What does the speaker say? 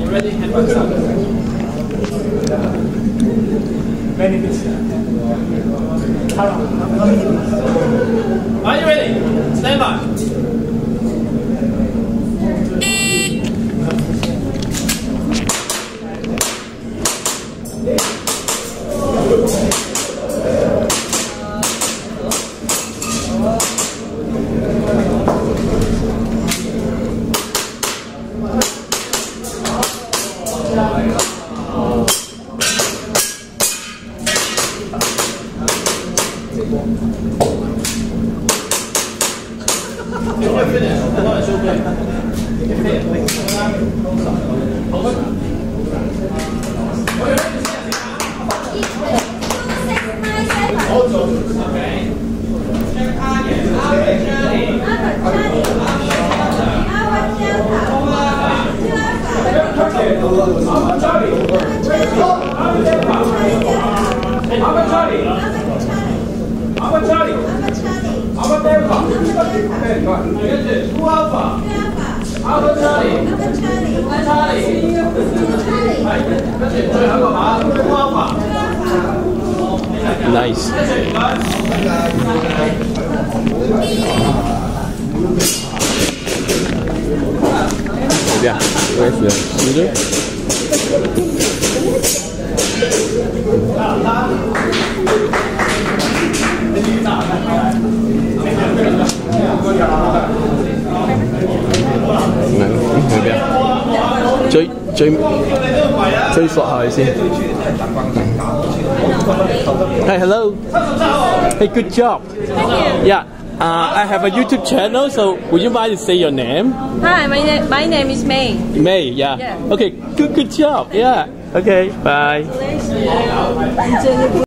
Ready? Hands up. Many bits. Are you ready? Stand by. Nice. Yeah, where's the shooter?追索下佢先。Hey, hello. Hey, good job. Thank you. Yeah. I have a YouTube channel, so would you mind to say your name? Hi, my name is May. May, yeah. Yeah. Okay, good job. Yeah. Okay, bye.